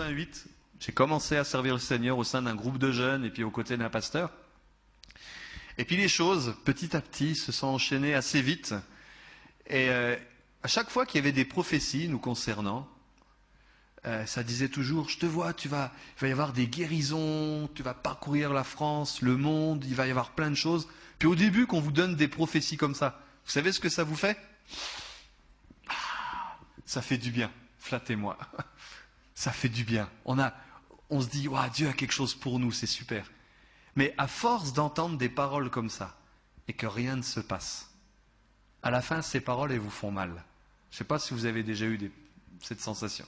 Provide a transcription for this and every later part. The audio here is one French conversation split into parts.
88, j'ai commencé à servir le Seigneur au sein d'un groupe de jeunes et puis aux côtés d'un pasteur. Et puis les choses, petit à petit, se sont enchaînées assez vite. Et à chaque fois qu'il y avait des prophéties nous concernant, ça disait toujours, je te vois, il va y avoir des guérisons, tu vas parcourir la France, le monde, il va y avoir plein de choses. Puis au début, qu'on vous donne des prophéties comme ça, vous savez ce que ça vous fait? Ça fait du bien, flattez-moi. Ça fait du bien. On se dit, wow, Dieu a quelque chose pour nous, c'est super. Mais à force d'entendre des paroles comme ça, et que rien ne se passe, à la fin, ces paroles, elles vous font mal. Je ne sais pas si vous avez déjà eu cette sensation.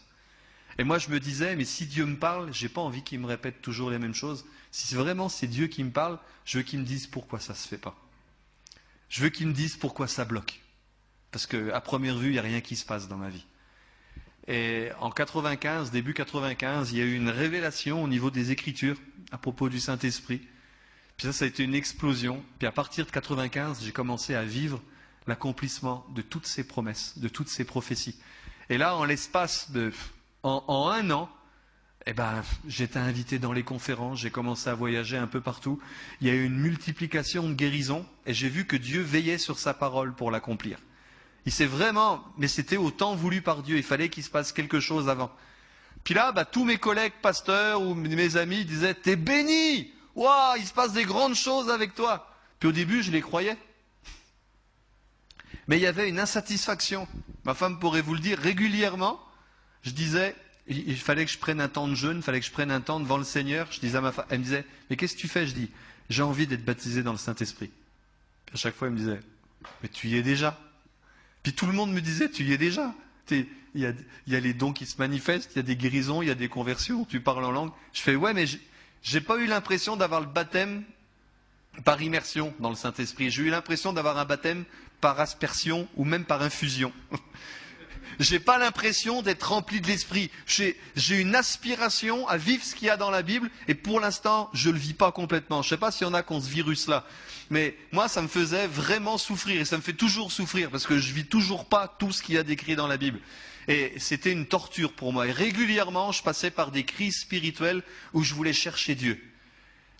Et moi, je me disais, mais si Dieu me parle, je n'ai pas envie qu'il me répète toujours les mêmes choses. Si vraiment c'est Dieu qui me parle, je veux qu'il me dise pourquoi ça ne se fait pas. Je veux qu'il me dise pourquoi ça bloque. Parce qu'à première vue, il n'y a rien qui se passe dans ma vie. Et en 95, début 95, il y a eu une révélation au niveau des Écritures à propos du Saint-Esprit. Puis ça a été une explosion. Puis à partir de 95, j'ai commencé à vivre l'accomplissement de toutes ces promesses, de toutes ces prophéties. Et là, en l'espace de... En un an, j'étais invité dans les conférences, j'ai commencé à voyager un peu partout. Il y a eu une multiplication de guérisons et j'ai vu que Dieu veillait sur sa parole pour l'accomplir. Il s'est vraiment... Mais c'était au temps voulu par Dieu, il fallait qu'il se passe quelque chose avant. Puis là, tous mes collègues pasteurs ou mes amis disaient « T'es béni! Waouh, il se passe des grandes choses avec toi !» Puis au début, je les croyais. Mais il y avait une insatisfaction. Ma femme pourrait vous le dire régulièrement. Je disais, il fallait que je prenne un temps de jeûne, il fallait que je prenne un temps devant le Seigneur. Je disais à ma femme, elle me disait, mais qu'est-ce que tu fais? Je dis, j'ai envie d'être baptisé dans le Saint-Esprit. Puis à chaque fois, elle me disait, mais tu y es déjà. Puis tout le monde me disait, tu y es déjà. Il y a les dons qui se manifestent, il y a des guérisons, il y a des conversions, tu parles en langue. Je fais, ouais, mais j'ai pas eu l'impression d'avoir le baptême par immersion dans le Saint-Esprit. J'ai eu l'impression d'avoir un baptême par aspersion ou même par infusion. J'ai pas l'impression d'être rempli de l'esprit. J'ai une aspiration à vivre ce qu'il y a dans la Bible et pour l'instant, je le vis pas complètement. Je sais pas s'il y en a qui ont ce virus-là. Mais moi, ça me faisait vraiment souffrir et ça me fait toujours souffrir parce que je vis toujours pas tout ce qu'il y a décrit dans la Bible. Et c'était une torture pour moi. Et régulièrement, je passais par des crises spirituelles où je voulais chercher Dieu.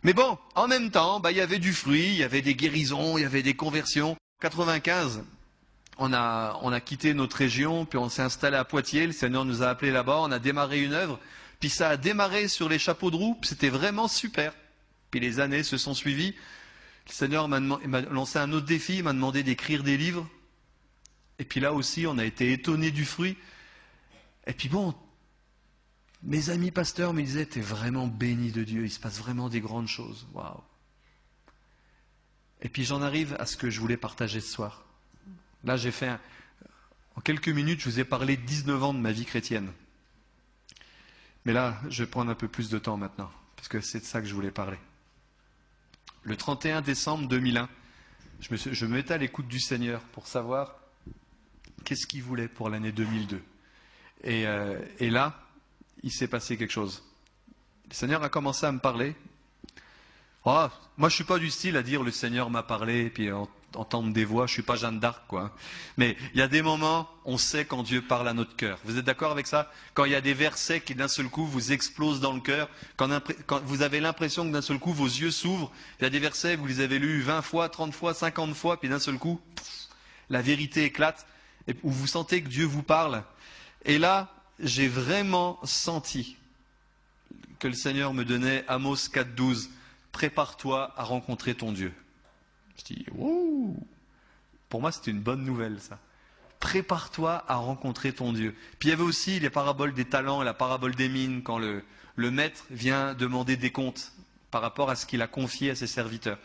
Mais bon, en même temps, il y avait du fruit, il y avait des guérisons, il y avait des conversions. En 95, on a quitté notre région, puis on s'est installé à Poitiers, le Seigneur nous a appelés là-bas, on a démarré une œuvre, puis ça a démarré sur les chapeaux de roue, puis c'était vraiment super. Puis les années se sont suivies, le Seigneur m'a lancé un autre défi, il m'a demandé d'écrire des livres, et puis là aussi on a été étonnés du fruit. Et puis bon, mes amis pasteurs me disaient, t'es vraiment béni de Dieu, il se passe vraiment des grandes choses, waouh. Et puis j'en arrive à ce que je voulais partager ce soir. Là, en quelques minutes, je vous ai parlé de 19 ans de ma vie chrétienne. Mais là, je vais prendre un peu plus de temps maintenant, parce que c'est de ça que je voulais parler. Le 31 décembre 2001, je me mettais à l'écoute du Seigneur pour savoir qu'est-ce qu'il voulait pour l'année 2002. Et là, il s'est passé quelque chose. Le Seigneur a commencé à me parler. Oh, moi, je ne suis pas du style à dire le Seigneur m'a parlé, et puis entendre des voix, je ne suis pas Jeanne d'Arc, quoi. Mais il y a des moments, on sait quand Dieu parle à notre cœur. Vous êtes d'accord avec ça? Quand il y a des versets qui d'un seul coup vous explosent dans le cœur, quand vous avez l'impression que d'un seul coup vos yeux s'ouvrent, il y a des versets, vous les avez lus 20 fois, 30 fois, 50 fois, puis d'un seul coup, la vérité éclate, et où vous sentez que Dieu vous parle. Et là, j'ai vraiment senti que le Seigneur me donnait Amos 4,12. Prépare-toi à rencontrer ton Dieu. Je dis, ouh! Pour moi, c'était une bonne nouvelle, ça. Prépare-toi à rencontrer ton Dieu. Puis il y avait aussi les paraboles des talents et la parabole des mines, quand le maître vient demander des comptes par rapport à ce qu'il a confié à ses serviteurs.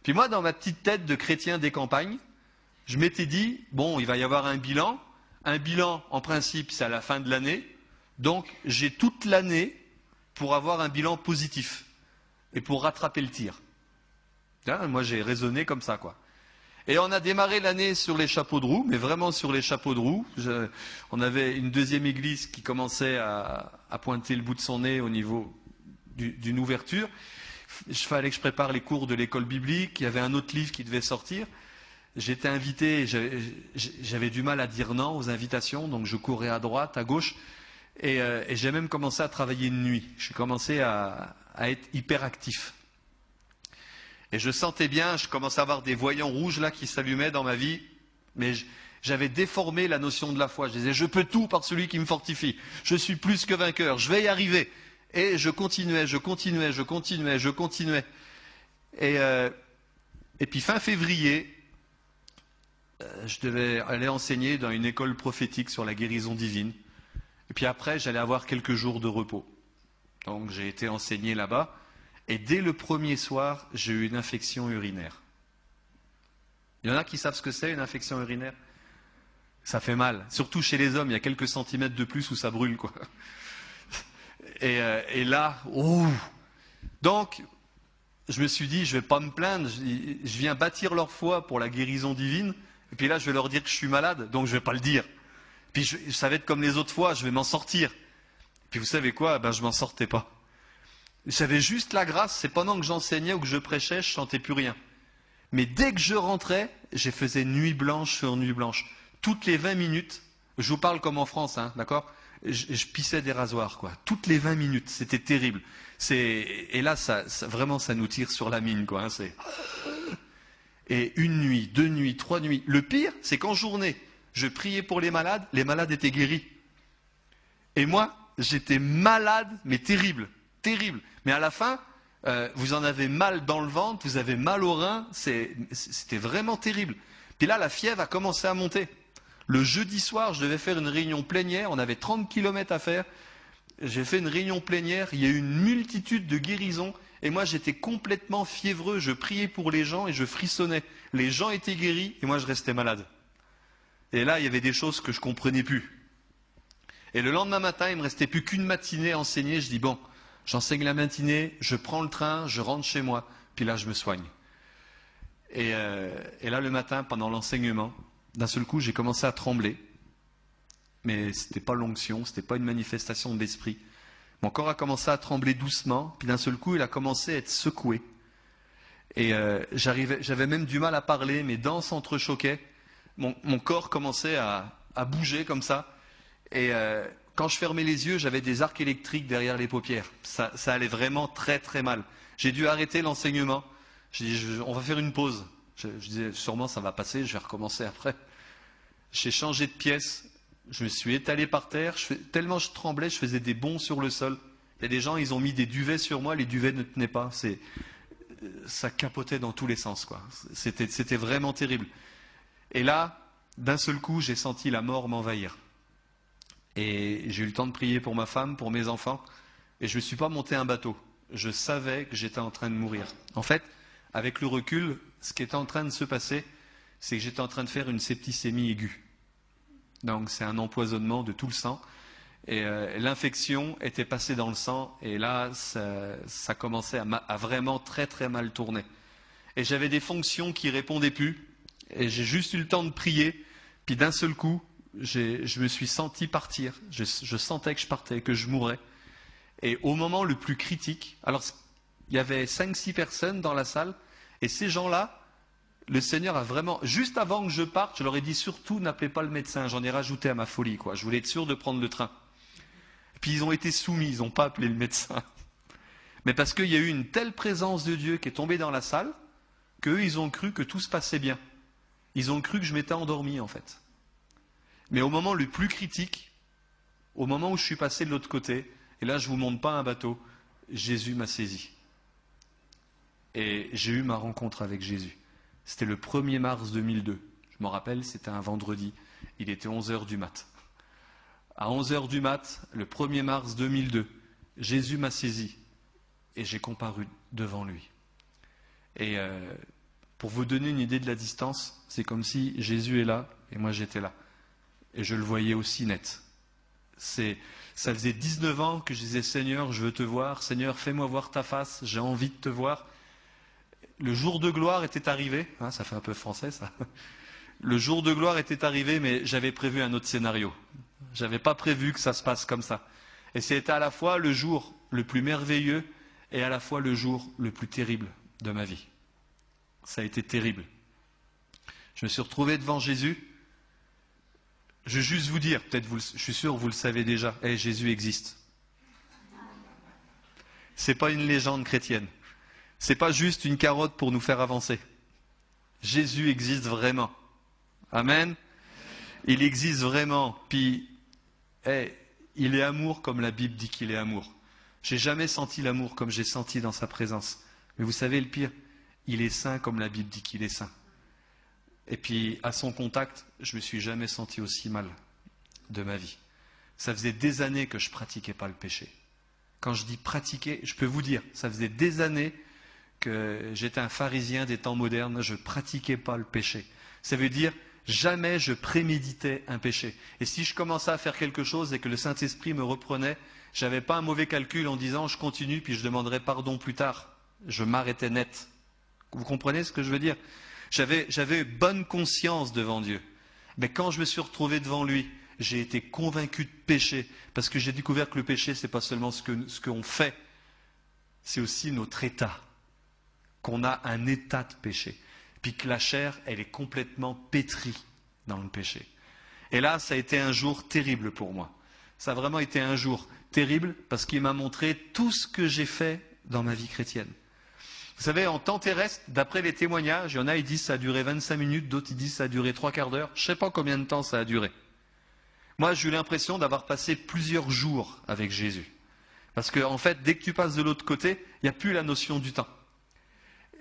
Puis moi, dans ma petite tête de chrétien des campagnes, je m'étais dit, bon, il va y avoir un bilan. Un bilan, en principe, c'est à la fin de l'année. Donc, j'ai toute l'année pour avoir un bilan positif et pour rattraper le tir. Moi, j'ai raisonné comme ça, quoi. Et on a démarré l'année sur les chapeaux de roue, mais vraiment sur les chapeaux de roue. On avait une deuxième église qui commençait à pointer le bout de son nez au niveau d'une ouverture. Il fallait que je prépare les cours de l'école biblique. Il y avait un autre livre qui devait sortir. J'étais invité, j'avais du mal à dire non aux invitations, donc je courais à droite, à gauche. Et j'ai même commencé à travailler de nuit. J'ai commencé à être hyperactif. Et je sentais bien, je commençais à avoir des voyants rouges là qui s'allumaient dans ma vie, mais j'avais déformé la notion de la foi. Je disais, je peux tout par celui qui me fortifie. Je suis plus que vainqueur, je vais y arriver. Et je continuais. Et puis fin février, je devais aller enseigner dans une école prophétique sur la guérison divine. Et puis après, j'allais avoir quelques jours de repos. Donc j'ai été enseigné là-bas. Et dès le premier soir, j'ai eu une infection urinaire. Il y en a qui savent ce que c'est, une infection urinaire? Ça fait mal. Surtout chez les hommes, il y a quelques centimètres de plus où ça brûle, quoi. Et là, ouh. Donc, je me suis dit, je ne vais pas me plaindre. Je viens bâtir leur foi pour la guérison divine. Et puis là, je vais leur dire que je suis malade, donc je ne vais pas le dire. Puis ça va être comme les autres fois, je vais m'en sortir. Puis vous savez quoi? Ben, je ne m'en sortais pas. J'avais juste la grâce, c'est pendant que j'enseignais ou que je prêchais, je ne sentais plus rien. Mais dès que je rentrais, je faisais nuit blanche sur nuit blanche. Toutes les 20 minutes, je vous parle comme en France, hein, d'accord? Je pissais des rasoirs, quoi. Toutes les 20 minutes, c'était terrible. Et là, vraiment, ça nous tire sur la mine, quoi. Hein, et une nuit, 2 nuits, 3 nuits. Le pire, c'est qu'en journée, je priais pour les malades étaient guéris. Et moi, j'étais malade, mais terrible. Terrible. Mais à la fin, vous en avez mal dans le ventre, vous avez mal au rein, c'était vraiment terrible. Puis là, la fièvre a commencé à monter. Le jeudi soir, je devais faire une réunion plénière, on avait 30 kilomètres à faire. J'ai fait une réunion plénière, il y a eu une multitude de guérisons, et moi j'étais complètement fiévreux, je priais pour les gens et je frissonnais. Les gens étaient guéris, et moi je restais malade. Et là, il y avait des choses que je ne comprenais plus. Et le lendemain matin, il ne me restait plus qu'une matinée à enseigner, je dis bon, j'enseigne la matinée, je prends le train, je rentre chez moi, puis là je me soigne. Et là le matin, pendant l'enseignement, d'un seul coup j'ai commencé à trembler. Mais ce n'était pas l'onction, ce n'était pas une manifestation de l'esprit. Mon corps a commencé à trembler doucement, puis d'un seul coup il a commencé à être secoué. Et j'avais même du mal à parler, mes dents s'entrechoquaient, mon corps commençait à bouger comme ça. Et quand je fermais les yeux, j'avais des arcs électriques derrière les paupières. Ça allait vraiment très très mal. J'ai dû arrêter l'enseignement. J'ai dit, on va faire une pause. Je disais, sûrement ça va passer, je vais recommencer après. J'ai changé de pièce, je me suis étalé par terre. Tellement je tremblais, je faisais des bonds sur le sol. Il y a des gens, ils ont mis des duvets sur moi, les duvets ne tenaient pas. Ça capotait dans tous les sens, quoi. C'était vraiment terrible. Et là, d'un seul coup, j'ai senti la mort m'envahir. Et j'ai eu le temps de prier pour ma femme, pour mes enfants, et je ne me suis pas monté un bateau. Je savais que j'étais en train de mourir. En fait, avec le recul, ce qui était en train de se passer, c'est que j'étais en train de faire une septicémie aiguë. Donc c'est un empoisonnement de tout le sang. Et l'infection était passée dans le sang, et là, ça commençait à vraiment très très mal tourner. Et j'avais des fonctions qui ne répondaient plus, et j'ai juste eu le temps de prier, puis d'un seul coup, je me suis senti partir, je sentais que je partais, que je mourrais. Et au moment le plus critique, alors il y avait 5-6 personnes dans la salle, et ces gens-là, le Seigneur a vraiment, juste avant que je parte, je leur ai dit surtout n'appelez pas le médecin, j'en ai rajouté à ma folie, quoi. Je voulais être sûr de prendre le train. Et puis ils ont été soumis, ils n'ont pas appelé le médecin. Mais parce qu'il y a eu une telle présence de Dieu qui est tombée dans la salle, qu'eux, ils ont cru que tout se passait bien. Ils ont cru que je m'étais endormi, en fait. Mais au moment le plus critique, au moment où je suis passé de l'autre côté, et là je ne vous montre pas un bateau, Jésus m'a saisi. Et j'ai eu ma rencontre avec Jésus. C'était le 1er mars 2002. Je m'en rappelle, c'était un vendredi. Il était 11h du mat. À 11h du mat, le 1er mars 2002, Jésus m'a saisi et j'ai comparu devant lui. Et pour vous donner une idée de la distance, c'est comme si Jésus est là et moi j'étais là. Et je le voyais aussi net. Ça faisait 19 ans que je disais « Seigneur, je veux te voir. Seigneur, fais-moi voir ta face. J'ai envie de te voir. » Le jour de gloire était arrivé. Hein, ça fait un peu français, ça. Le jour de gloire était arrivé, mais j'avais prévu un autre scénario. Je n'avais pas prévu que ça se passe comme ça. Et c'était à la fois le jour le plus merveilleux et à la fois le jour le plus terrible de ma vie. Ça a été terrible. Je me suis retrouvé devant Jésus. Je veux juste vous dire, peut-être je suis sûr vous le savez déjà, Jésus existe. C'est pas une légende chrétienne. C'est pas juste une carotte pour nous faire avancer. Jésus existe vraiment. Amen. Il existe vraiment. Puis, il est amour comme la Bible dit qu'il est amour. J'ai jamais senti l'amour comme j'ai senti dans sa présence. Mais vous savez le pire, il est saint comme la Bible dit qu'il est saint. Et puis, à son contact, je me suis jamais senti aussi mal de ma vie. Ça faisait des années que je pratiquais pas le péché. Quand je dis pratiquer, je peux vous dire, ça faisait des années que j'étais un pharisien des temps modernes, je pratiquais pas le péché. Ça veut dire, jamais je préméditais un péché. Et si je commençais à faire quelque chose et que le Saint-Esprit me reprenait, j'avais pas un mauvais calcul en disant je continue puis je demanderai pardon plus tard. Je m'arrêtais net. Vous comprenez ce que je veux dire? J'avais bonne conscience devant Dieu. Mais quand je me suis retrouvé devant lui, j'ai été convaincu de péché. Parce que j'ai découvert que le péché, c'est pas seulement ce qu'on fait, c'est aussi notre état. Qu'on a un état de péché. Puis que la chair, elle est complètement pétrie dans le péché. Et là, ça a été un jour terrible pour moi. Ça a vraiment été un jour terrible parce qu'il m'a montré tout ce que j'ai fait dans ma vie chrétienne. Vous savez, en temps terrestre, d'après les témoignages, il y en a, ils disent que ça a duré 25 minutes, d'autres ils disent que ça a duré 3/4 d'heure. Je ne sais pas combien de temps ça a duré. Moi, j'ai eu l'impression d'avoir passé plusieurs jours avec Jésus. Parce qu'en fait, dès que tu passes de l'autre côté, il n'y a plus la notion du temps.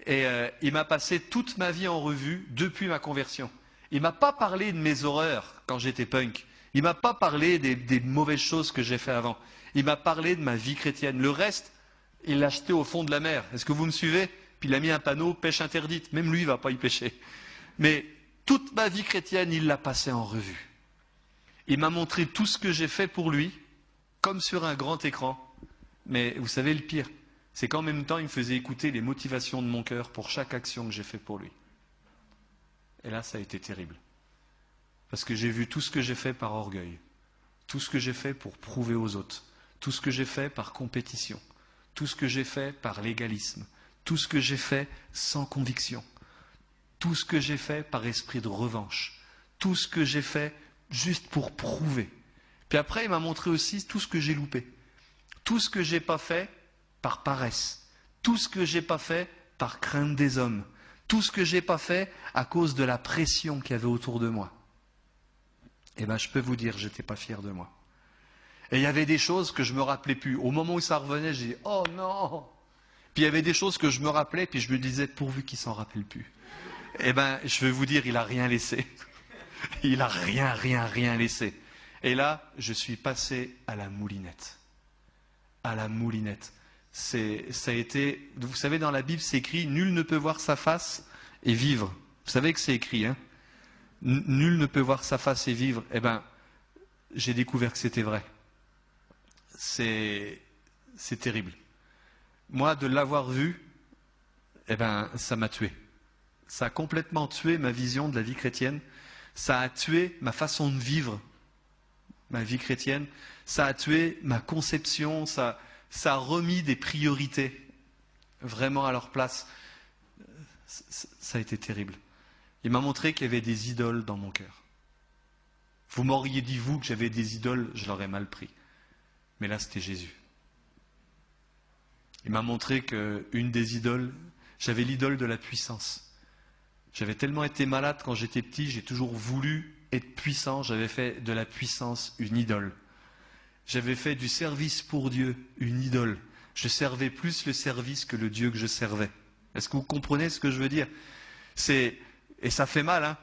Et il m'a passé toute ma vie en revue depuis ma conversion. Il ne m'a pas parlé de mes horreurs quand j'étais punk. Il ne m'a pas parlé des mauvaises choses que j'ai fait avant. Il m'a parlé de ma vie chrétienne. Le reste, il l'a jeté au fond de la mer. Est-ce que vous me suivez? Puis il a mis un panneau, pêche interdite. Même lui, il ne va pas y pêcher. Mais toute ma vie chrétienne, il l'a passée en revue. Il m'a montré tout ce que j'ai fait pour lui, comme sur un grand écran. Mais vous savez le pire, c'est qu'en même temps, il me faisait écouter les motivations de mon cœur pour chaque action que j'ai fait pour lui. Et là, ça a été terrible. Parce que j'ai vu tout ce que j'ai fait par orgueil, tout ce que j'ai fait pour prouver aux autres, tout ce que j'ai fait par compétition, tout ce que j'ai fait par légalisme, tout ce que j'ai fait sans conviction, tout ce que j'ai fait par esprit de revanche, tout ce que j'ai fait juste pour prouver. Puis après, il m'a montré aussi tout ce que j'ai loupé, tout ce que j'ai pas fait par paresse, tout ce que j'ai pas fait par crainte des hommes, tout ce que j'ai pas fait à cause de la pression qu'il y avait autour de moi. Eh bien, je peux vous dire, j'étais pas fier de moi. Et il y avait des choses que je me rappelais plus. Au moment où ça revenait, j'ai dit « Oh non !» Puis il y avait des choses que je me rappelais, puis je me disais « Pourvu qu'il s'en rappelle plus. » Eh bien, je vais vous dire, il a rien laissé. Il a rien laissé. Et là, je suis passé à la moulinette. À la moulinette. Ça a été, vous savez, dans la Bible, c'est écrit « Nul ne peut voir sa face et vivre ». Vous savez que c'est écrit, hein? Nul ne peut voir sa face et vivre. Eh bien, j'ai découvert que c'était vrai. C'est terrible. Moi, de l'avoir vu, eh ben, ça m'a tué. Ça a complètement tué ma vision de la vie chrétienne. Ça a tué ma façon de vivre ma vie chrétienne. Ça a tué ma conception. Ça a remis des priorités vraiment à leur place. Ça a été terrible. Il m'a montré qu'il y avait des idoles dans mon cœur. Vous m'auriez dit, vous, que j'avais des idoles, je l'aurais mal pris. Mais là, c'était Jésus. Il m'a montré qu'une des idoles, j'avais l'idole de la puissance. J'avais tellement été malade quand j'étais petit, j'ai toujours voulu être puissant, j'avais fait de la puissance une idole. J'avais fait du service pour Dieu une idole. Je servais plus le service que le Dieu que je servais. Est-ce que vous comprenez ce que je veux dire? Et ça fait mal, hein?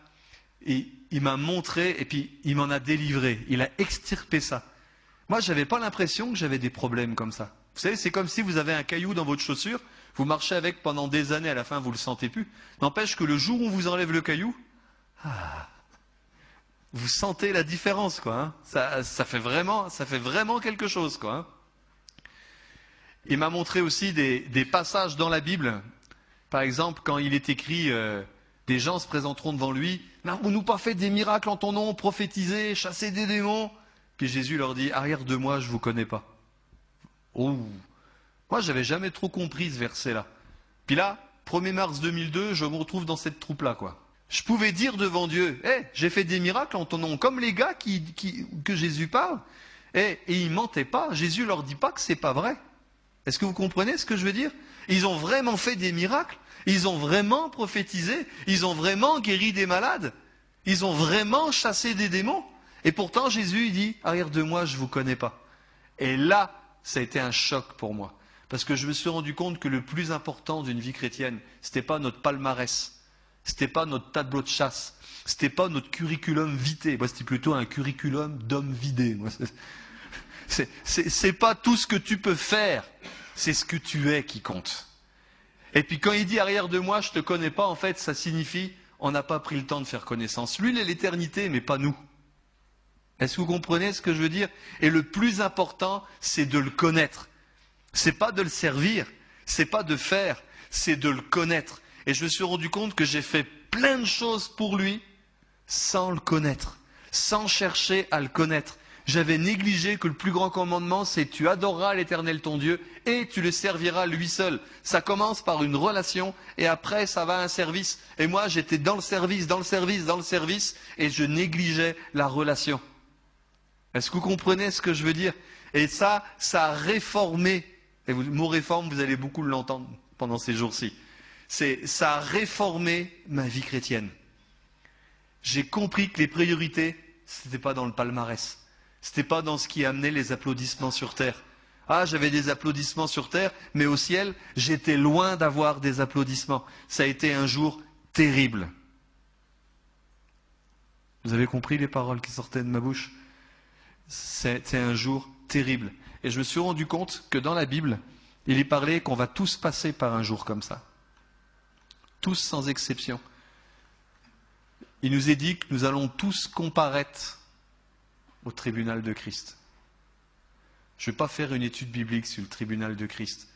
Et il m'a montré, et puis il m'en a délivré. Il a extirpé ça. Moi, je n'avais pas l'impression que j'avais des problèmes comme ça. Vous savez, c'est comme si vous avez un caillou dans votre chaussure, vous marchez avec pendant des années, à la fin, vous ne le sentez plus. N'empêche que le jour où on vous enlève le caillou, vous sentez la différence, quoi. Hein. Ça fait vraiment quelque chose, quoi. Hein. Il m'a montré aussi des passages dans la Bible. Par exemple, quand il est écrit... des gens se présenteront devant lui. « N'avons-nous pas fait des miracles en ton nom, prophétisé, chassé des démons ?» Puis Jésus leur dit « Arrière de moi, je ne vous connais pas. » Oh, moi, je n'avais jamais trop compris ce verset-là. Puis là, 1er mars 2002, je me retrouve dans cette troupe-là, quoi. Je pouvais dire devant Dieu, j'ai fait des miracles en ton nom, comme les gars que Jésus parle. Et ils mentaient pas. Jésus leur dit pas que c'est pas vrai. Est-ce que vous comprenez ce que je veux dire? Ils ont vraiment fait des miracles. Ils ont vraiment prophétisé. Ils ont vraiment guéri des malades. Ils ont vraiment chassé des démons. Et pourtant, Jésus, il dit, arrière de moi, je ne vous connais pas. Et là, ça a été un choc pour moi. Parce que je me suis rendu compte que le plus important d'une vie chrétienne, ce n'était pas notre palmarès. Ce n'était pas notre tableau de chasse. Ce n'était pas notre curriculum vitae. Moi, c'était plutôt un curriculum d'homme vidé. C'est pas tout ce que tu peux faire. C'est ce que tu es qui compte. Et puis quand il dit arrière de moi, je ne te connais pas, en fait, ça signifie on n'a pas pris le temps de faire connaissance. Lui, il est l'éternité, mais pas nous. Est-ce que vous comprenez ce que je veux dire? Et le plus important, c'est de le connaître. C'est pas de le servir, c'est pas de faire, c'est de le connaître. Et je me suis rendu compte que j'ai fait plein de choses pour lui sans le connaître, sans chercher à le connaître. J'avais négligé que le plus grand commandement, c'est tu adoreras l'Éternel ton Dieu et tu le serviras lui seul. Ça commence par une relation et après ça va à un service. Et moi, j'étais dans le service, et je négligeais la relation. Est-ce que vous comprenez ce que je veux dire? Et ça a réformé. Et le mot réforme, vous allez beaucoup l'entendre pendant ces jours-ci. Ça a réformé ma vie chrétienne. J'ai compris que les priorités, ce n'était pas dans le palmarès. Ce n'était pas dans ce qui amenait les applaudissements sur terre. Ah, j'avais des applaudissements sur terre, mais au ciel, j'étais loin d'avoir des applaudissements. Ça a été un jour terrible. Vous avez compris les paroles qui sortaient de ma bouche? C'était un jour terrible. Et je me suis rendu compte que dans la Bible, il est parlé qu'on va tous passer par un jour comme ça. Tous sans exception. Il nous est dit que nous allons tous comparaître au tribunal de Christ. Je ne vais pas faire une étude biblique sur le tribunal de Christ,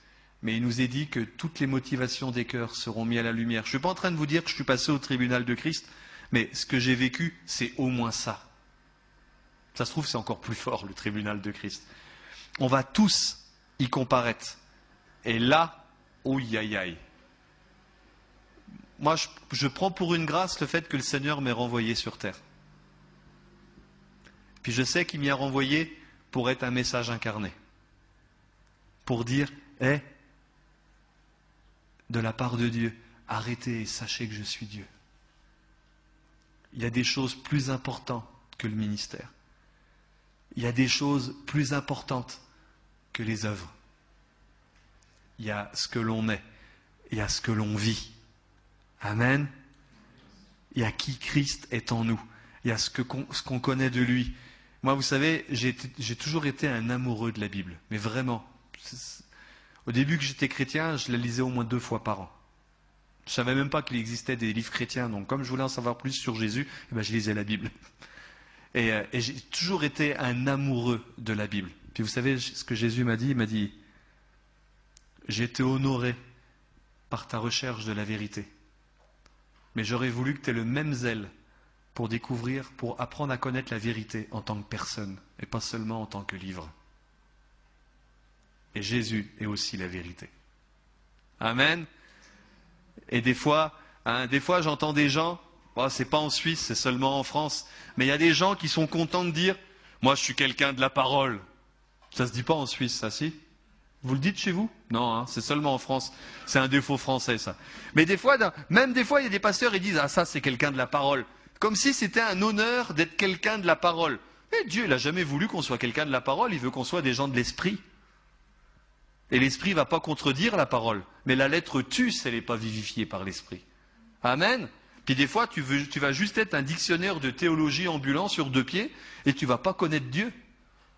mais il nous est dit que toutes les motivations des cœurs seront mises à la lumière. Je ne suis pas en train de vous dire que je suis passé au tribunal de Christ, mais ce que j'ai vécu, c'est au moins ça. Ça se trouve, c'est encore plus fort, le tribunal de Christ. On va tous y comparaître. Et là, ouïe, aïe, aïe. Moi, je prends pour une grâce le fait que le Seigneur m'ait renvoyé sur terre. Puis je sais qu'il m'y a renvoyé pour être un message incarné. Pour dire, de la part de Dieu, arrêtez et sachez que je suis Dieu. Il y a des choses plus importantes que le ministère. Il y a des choses plus importantes que les œuvres. Il y a ce que l'on est, il y a ce que l'on vit. Amen. Il y a qui Christ est en nous. Il y a ce qu'on connaît de lui. Moi, vous savez, j'ai toujours été un amoureux de la Bible. Mais vraiment. Au début que j'étais chrétien, je la lisais au moins 2 fois par an. Je ne savais même pas qu'il existait des livres chrétiens. Donc, comme je voulais en savoir plus sur Jésus, je lisais la Bible. Et j'ai toujours été un amoureux de la Bible. Puis vous savez ce que Jésus m'a dit? Il m'a dit, j'ai été honoré par ta recherche de la vérité. Mais j'aurais voulu que tu aies le même zèle pour découvrir, pour apprendre à connaître la vérité en tant que personne, et pas seulement en tant que livre. Et Jésus est aussi la vérité. Amen. Et des fois j'entends des gens, c'est pas en Suisse, c'est seulement en France, mais il y a des gens qui sont contents de dire, moi je suis quelqu'un de la parole. Ça se dit pas en Suisse, ça, si? Vous le dites chez vous? Non, c'est seulement en France. C'est un défaut français, ça. Mais même des fois, il y a des pasteurs, ils disent, ah, ça, c'est quelqu'un de la parole. Comme si c'était un honneur d'être quelqu'un de la parole. Mais Dieu, il n'a jamais voulu qu'on soit quelqu'un de la parole, il veut qu'on soit des gens de l'esprit. Et l'esprit ne va pas contredire la parole. Mais la lettre tue si elle n'est pas vivifiée par l'esprit. Amen. Puis des fois, tu vas juste être un dictionnaire de théologie ambulant sur 2 pieds, et tu ne vas pas connaître Dieu.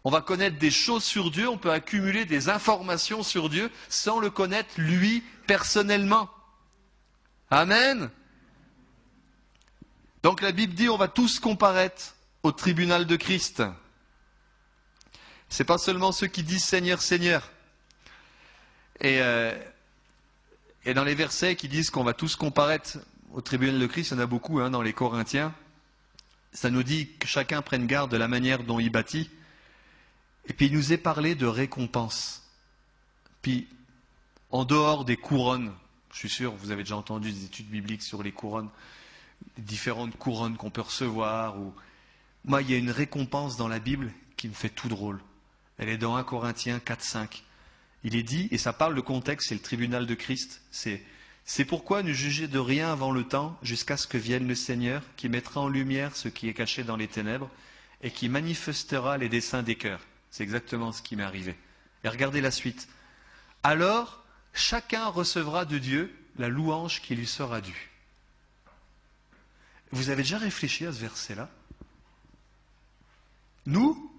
On va connaître des choses sur Dieu, on peut accumuler des informations sur Dieu sans le connaître lui personnellement. Amen. Donc la Bible dit on va tous comparaître au tribunal de Christ. Ce n'est pas seulement ceux qui disent Seigneur, Seigneur. Et dans les versets qui disent qu'on va tous comparaître au tribunal de Christ, il y en a beaucoup dans les Corinthiens. Ça nous dit que chacun prenne garde de la manière dont il bâtit. Et puis il nous est parlé de récompense. Puis, en dehors des couronnes, je suis sûr, vous avez déjà entendu des études bibliques sur les couronnes. les différentes couronnes qu'on peut recevoir. Moi, il y a une récompense dans la Bible qui me fait tout drôle. Elle est dans 1 Corinthiens 4, 5. Il est dit, et ça parle, le contexte, c'est le tribunal de Christ, c'est pourquoi ne jugez de rien avant le temps, jusqu'à ce que vienne le Seigneur, qui mettra en lumière ce qui est caché dans les ténèbres, et qui manifestera les desseins des cœurs. C'est exactement ce qui m'est arrivé. Et regardez la suite. Alors, chacun recevra de Dieu la louange qui lui sera due. Vous avez déjà réfléchi à ce verset-là? Nous,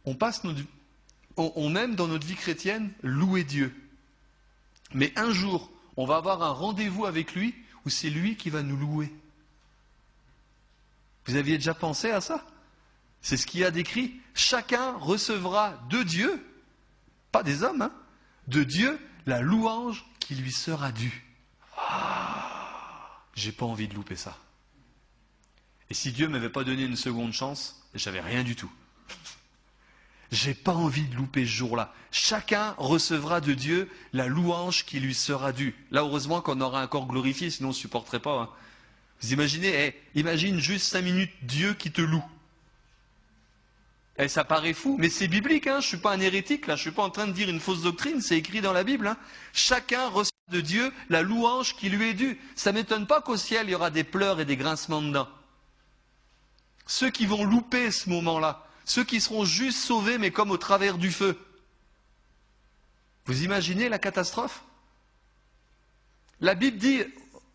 on aime dans notre vie chrétienne louer Dieu. Mais un jour, on va avoir un rendez-vous avec lui où c'est lui qui va nous louer. Vous aviez déjà pensé à ça? C'est ce qu'il y a décrit. Chacun recevra de Dieu, pas des hommes, hein, de Dieu, la louange qui lui sera due. J'ai pas envie de louper ça. Et si Dieu ne m'avait pas donné une seconde chance, j'avais rien du tout. J'ai pas envie de louper ce jour-là. Chacun recevra de Dieu la louange qui lui sera due. Là, heureusement qu'on aura un corps glorifié, sinon on ne supporterait pas. Hein. Vous imaginez, imagine juste 5 minutes Dieu qui te loue. Ça paraît fou, mais c'est biblique, hein. Je ne suis pas un hérétique, là. Je ne suis pas en train de dire une fausse doctrine, c'est écrit dans la Bible. Hein. Chacun reçoit de Dieu la louange qui lui est due. Ça ne m'étonne pas qu'au ciel, il y aura des pleurs et des grincements de dents. Ceux qui vont louper ce moment-là, ceux qui seront juste sauvés, mais comme au travers du feu. Vous imaginez la catastrophe? La Bible dit,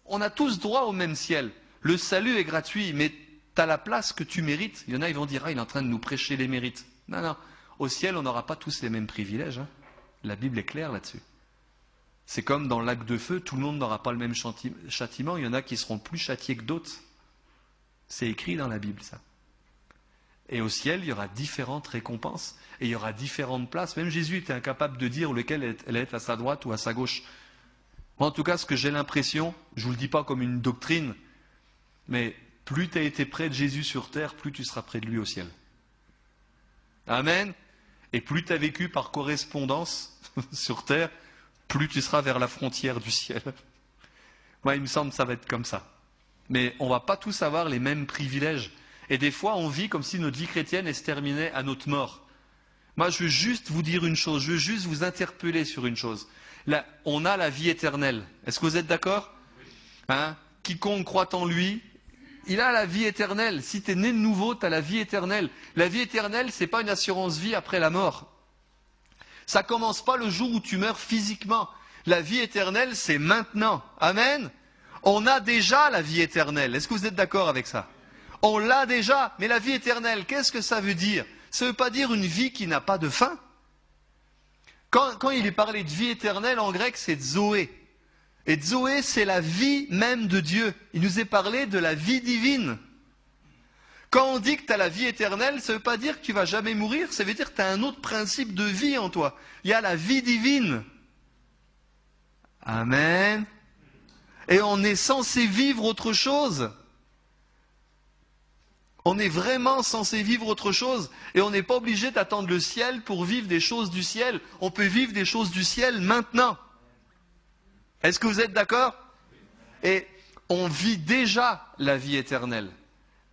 on a tous droit au même ciel. Le salut est gratuit, mais tu as la place que tu mérites. Il y en a, ils vont dire, il est en train de nous prêcher les mérites. Non, non. Au ciel, on n'aura pas tous les mêmes privilèges. Hein. La Bible est claire là-dessus. C'est comme dans le lac de feu, tout le monde n'aura pas le même châtiment. Il y en a qui seront plus châtiés que d'autres. C'est écrit dans la Bible, ça. Et au ciel, il y aura différentes récompenses. Et il y aura différentes places. Même Jésus était incapable de dire lequel elle est à sa droite ou à sa gauche. Moi, en tout cas, ce que j'ai l'impression, je ne vous le dis pas comme une doctrine, mais plus tu as été près de Jésus sur terre, plus tu seras près de lui au ciel. Amen. Et plus tu as vécu par correspondance sur terre, plus tu seras vers la frontière du ciel. Moi, il me semble que ça va être comme ça. Mais on ne va pas tous avoir les mêmes privilèges. Et des fois, on vit comme si notre vie chrétienne se terminait à notre mort. Moi, je veux juste vous dire une chose, je veux juste vous interpeller sur une chose. Là, on a la vie éternelle. Est-ce que vous êtes d'accord? Hein? Quiconque croit en lui, il a la vie éternelle. Si tu es né de nouveau, tu as la vie éternelle. La vie éternelle, ce n'est pas une assurance vie après la mort. Ça ne commence pas le jour où tu meurs physiquement. La vie éternelle, c'est maintenant. Amen. On a déjà la vie éternelle. Est-ce que vous êtes d'accord avec ça? On l'a déjà. Mais la vie éternelle, qu'est-ce que ça veut dire? Ça ne veut pas dire une vie qui n'a pas de fin. Quand il est parlé de vie éternelle, en grec, c'est Zoé. Et Zoé, c'est la vie même de Dieu. Il nous est parlé de la vie divine. Quand on dit que tu as la vie éternelle, ça ne veut pas dire que tu ne vas jamais mourir, ça veut dire que tu as un autre principe de vie en toi. Il y a la vie divine. Amen. Et on est censé vivre autre chose. On est vraiment censé vivre autre chose. Et on n'est pas obligé d'attendre le ciel pour vivre des choses du ciel. On peut vivre des choses du ciel maintenant. Est-ce que vous êtes d'accord? Et on vit déjà la vie éternelle.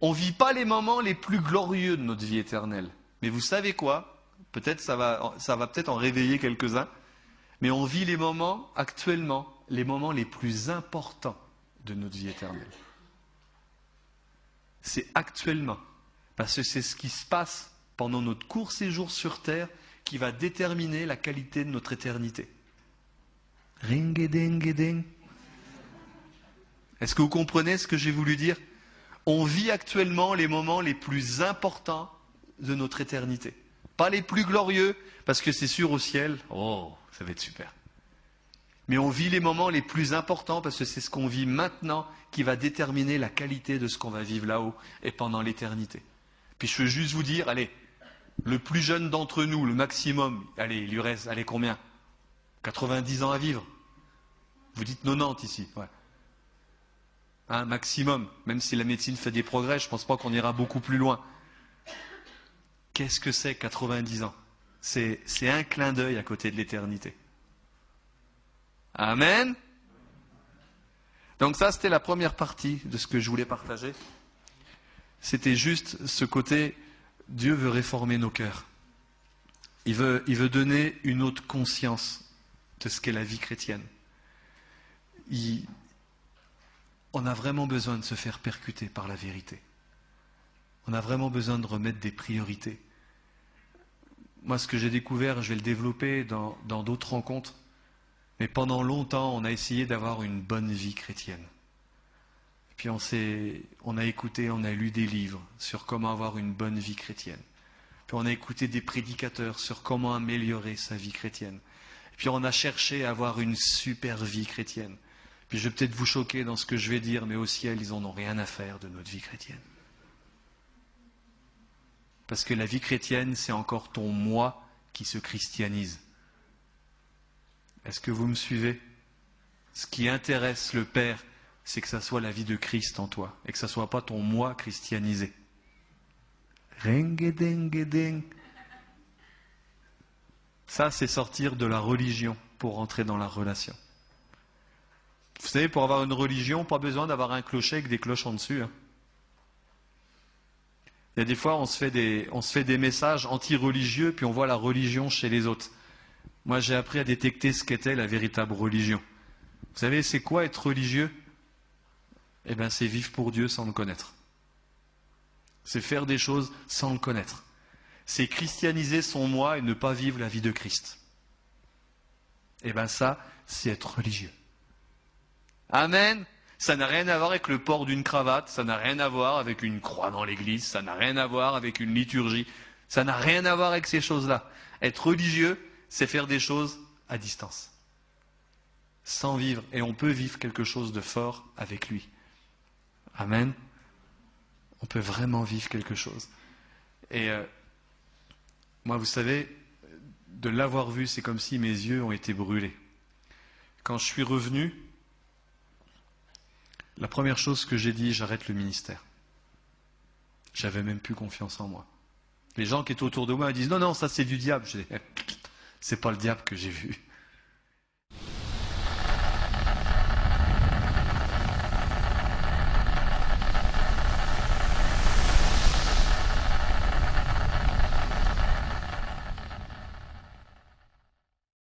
On ne vit pas les moments les plus glorieux de notre vie éternelle. Mais vous savez quoi? Peut-être ça va peut-être en réveiller quelques-uns. Mais on vit les moments, actuellement, les moments les plus importants de notre vie éternelle. C'est actuellement. Parce que c'est ce qui se passe pendant notre court séjour sur terre qui va déterminer la qualité de notre éternité. Ring-a-ding-a-ding. Est-ce que vous comprenez ce que j'ai voulu dire? On vit actuellement les moments les plus importants de notre éternité. Pas les plus glorieux, parce que c'est sûr au ciel, oh, ça va être super. Mais on vit les moments les plus importants, parce que c'est ce qu'on vit maintenant qui va déterminer la qualité de ce qu'on va vivre là-haut et pendant l'éternité. Puis je veux juste vous dire, allez, le plus jeune d'entre nous, le maximum, allez, il lui reste, allez, combien? 90 ans à vivre. Vous dites 90 ici, ouais. Un maximum, même si la médecine fait des progrès, je ne pense pas qu'on ira beaucoup plus loin. Qu'est-ce que c'est 90 ans? C'est un clin d'œil à côté de l'éternité. Amen. Donc ça, c'était la première partie de ce que je voulais partager. C'était juste ce côté, Dieu veut réformer nos cœurs. Il veut donner une autre conscience de ce qu'est la vie chrétienne. On a vraiment besoin de se faire percuter par la vérité. On a vraiment besoin de remettre des priorités. Moi, ce que j'ai découvert, je vais le développer dans d'autres rencontres. Mais pendant longtemps, on a essayé d'avoir une bonne vie chrétienne. Puis on a écouté, on a lu des livres sur comment avoir une bonne vie chrétienne. Puis on a écouté des prédicateurs sur comment améliorer sa vie chrétienne. Puis on a cherché à avoir une super vie chrétienne. Puis je vais peut-être vous choquer dans ce que je vais dire, mais au ciel, ils n'en ont rien à faire de notre vie chrétienne. Parce que la vie chrétienne, c'est encore ton moi qui se christianise. Est-ce que vous me suivez? Ce qui intéresse le Père, c'est que ça soit la vie de Christ en toi, et que ça ne soit pas ton moi christianisé. Rengedengedeng. Ça, c'est sortir de la religion pour entrer dans la relation. Vous savez, pour avoir une religion, pas besoin d'avoir un clocher avec des cloches en dessus. Il y a des fois, on se fait des messages anti-religieux, puis on voit la religion chez les autres. Moi, j'ai appris à détecter ce qu'était la véritable religion. Vous savez, c'est quoi être religieux? Eh bien, c'est vivre pour Dieu sans le connaître. C'est faire des choses sans le connaître. C'est christianiser son moi et ne pas vivre la vie de Christ. Eh bien, ça, c'est être religieux. Amen. Ça n'a rien à voir avec le port d'une cravate, ça n'a rien à voir avec une croix dans l'église, ça n'a rien à voir avec une liturgie, ça n'a rien à voir avec ces choses-là. Être religieux, c'est faire des choses à distance. Sans vivre. Et on peut vivre quelque chose de fort avec lui. Amen. On peut vraiment vivre quelque chose. Et moi, vous savez, de l'avoir vu, c'est comme si mes yeux ont été brûlés. Quand je suis revenu, la première chose que j'ai dit, j'arrête le ministère. J'avais même plus confiance en moi. Les gens qui étaient autour de moi disent, non, ça c'est du diable. Je dis, c'est pas le diable que j'ai vu.